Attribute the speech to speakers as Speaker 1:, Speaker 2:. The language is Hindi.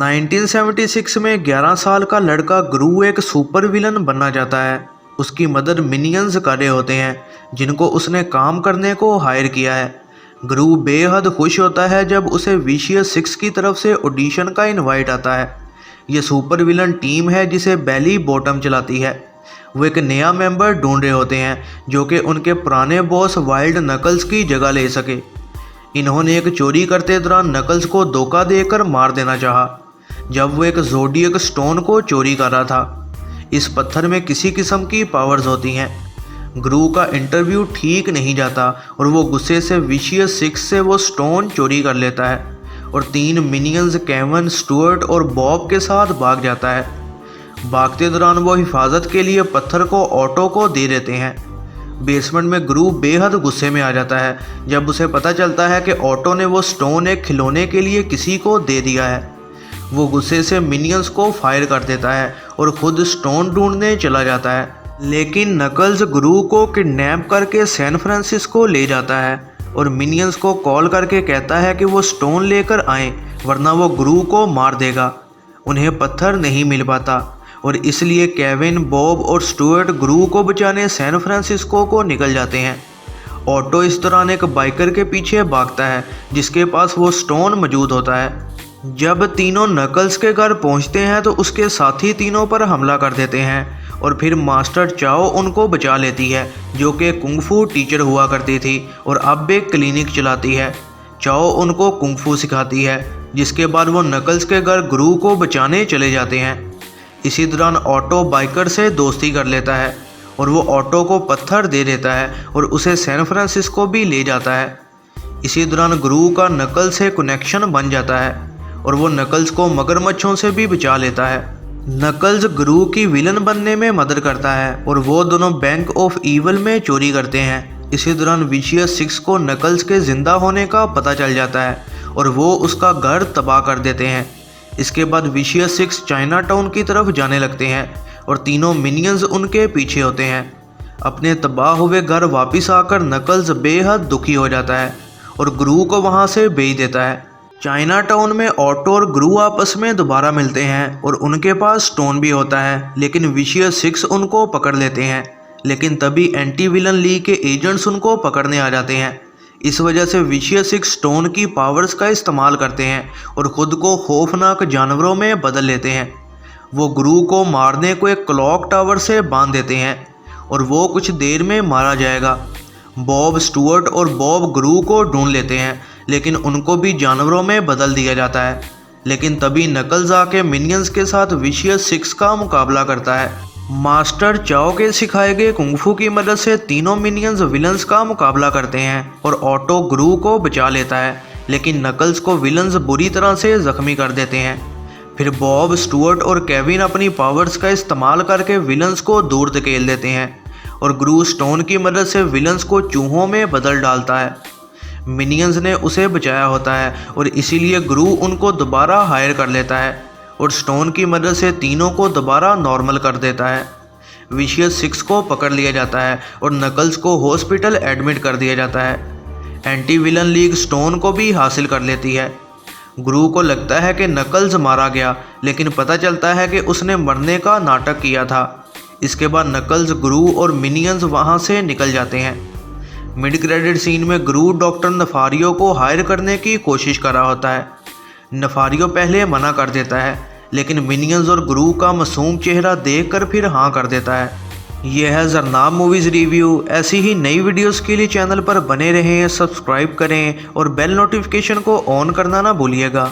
Speaker 1: 1976 में 11 साल का लड़का ग्रू एक सुपर विलन बनना चाहता है। उसकी मदद मिनियंस कर रहे होते हैं जिनको उसने काम करने को हायर किया है। ग्रू बेहद खुश होता है जब उसे विशियस 6 की तरफ से ऑडिशन का इनवाइट आता है। ये सुपर विलन टीम है जिसे बेली बॉटम चलाती है। वो एक नया मेंबर ढूंढ रहे होते हैं जो कि उनके पुराने बॉस वाइल्ड नकल्स की जगह ले सके। इन्होंने एक चोरी करते दौरान नकल्स को धोखा देकर मार देना चाहा जब वो एक ज़ोडिएक स्टोन को चोरी कर रहा था। इस पत्थर में किसी किस्म की पावर्स होती हैं। ग्रू का इंटरव्यू ठीक नहीं जाता और वो गुस्से से विशियस 6 से वो स्टोन चोरी कर लेता है और 3 मिनियंस केविन, स्टुअर्ट और बॉब के साथ भाग जाता है। भागते दौरान वो हिफाजत के लिए पत्थर को ऑटो को दे देते हैं। बेसमेंट में ग्रू बेहद गुस्से में आ जाता है जब उसे पता चलता है कि ऑटो ने वो स्टोन एक खिलौने के लिए किसी को दे दिया है। वो गुस्से से मिनियंस को फायर कर देता है और खुद स्टोन ढूंढने चला जाता है, लेकिन नकल्स ग्रू को किडनैप करके सैन फ्रांसिस्को ले जाता है और मिनियंस को कॉल करके कहता है कि वो स्टोन लेकर आएं वरना वो ग्रू को मार देगा। उन्हें पत्थर नहीं मिल पाता और इसलिए केविन, बॉब और स्टुअर्ट ग्रू को बचाने सैन फ्रांसिस्को को निकल जाते हैं। ऑटो इस दौरान एक बाइकर के पीछे भागता है जिसके पास वो स्टोन मौजूद होता है। जब तीनों नकल्स के घर पहुंचते हैं तो उसके साथी तीनों पर हमला कर देते हैं और फिर मास्टर चाओ उनको बचा लेती है जो कि कुंग-फू टीचर हुआ करती थी और अब एक क्लिनिक चलाती है। चाओ उनको कुंग-फू सिखाती है जिसके बाद वो नकल्स के घर ग्रू को बचाने चले जाते हैं। इसी दौरान ऑटो बाइकर से दोस्ती कर लेता है और वो ऑटो को पत्थर दे देता है और उसे सैन फ्रांसिस्को भी ले जाता है। इसी दौरान ग्रू का नकल्स से कनेक्शन बन जाता है और वो नकल्स को मगरमच्छों से भी बचा लेता है। नकल्स ग्रू की विलन बनने में मदद करता है और वो दोनों बैंक ऑफ ईवल में चोरी करते हैं। इसी दौरान विशियस 6 को नकल्स के जिंदा होने का पता चल जाता है और वो उसका घर तबाह कर देते हैं। इसके बाद विशियस 6 चाइना टाउन की तरफ जाने लगते हैं और तीनों मिनियंस उनके पीछे होते हैं। अपने तबाह हुए घर वापस आकर नकल्स बेहद दुखी हो जाता है और ग्रू को वहां से भेज देता है। चाइना टाउन में ऑटो और ग्रू आपस में दोबारा मिलते हैं और उनके पास स्टोन भी होता है, लेकिन विशियस 6 उनको पकड़ लेते हैं। लेकिन तभी एंटी विलन लीग के एजेंट्स उनको पकड़ने आ जाते हैं। इस वजह से विशियस 6 स्टोन की पावर्स का इस्तेमाल करते हैं और ख़ुद को खौफनाक जानवरों में बदल लेते हैं। वो ग्रू को मारने को एक क्लॉक टावर से बांध देते हैं और वो कुछ देर में मारा जाएगा। बॉब, स्टुअर्ट और बॉब ग्रू को ढूंढ लेते हैं लेकिन उनको भी जानवरों में बदल दिया जाता है। लेकिन तभी नकल्स आके मिनियंस के साथ विशियस 6 का मुकाबला करता है। मास्टर चाओ के सिखाए गए कुंग-फू की मदद से तीनों मिनियंस विलन्स का मुकाबला करते हैं और ऑटो ग्रू को बचा लेता है, लेकिन नकल्स को विलन्स बुरी तरह से जख्मी कर देते हैं। फिर बॉब, स्टुअर्ट और केविन अपनी पावर्स का इस्तेमाल करके विलन्स को दूर धकेल देते हैं और ग्रू स्टोन की मदद से विलन्स को चूहों में बदल डालता है। मिनियंस ने उसे बचाया होता है और इसीलिए ग्रू उनको दोबारा हायर कर लेता है और स्टोन की मदद से तीनों को दोबारा नॉर्मल कर देता है। विशियस 6 को पकड़ लिया जाता है और नकल्स को हॉस्पिटल एडमिट कर दिया जाता है। एंटी विलन लीग स्टोन को भी हासिल कर लेती है। ग्रू को लगता है कि नकल्स मारा गया, लेकिन पता चलता है कि उसने मरने का नाटक किया था। इसके बाद नकल्स, ग्रू और मिनियंस वहाँ से निकल जाते हैं। मिड क्रेडिट सीन में ग्रू डॉक्टर नफारियो को हायर करने की कोशिश कर रहा होता है। नफारियो पहले मना कर देता है, लेकिन मिनियंस और ग्रू का मासूम चेहरा देखकर फिर हाँ कर देता है। यह है ज़रनाब मूवीज़ रिव्यू। ऐसी ही नई वीडियोस के लिए चैनल पर बने रहें, सब्सक्राइब करें और बेल नोटिफिकेशन को ऑन करना ना भूलिएगा।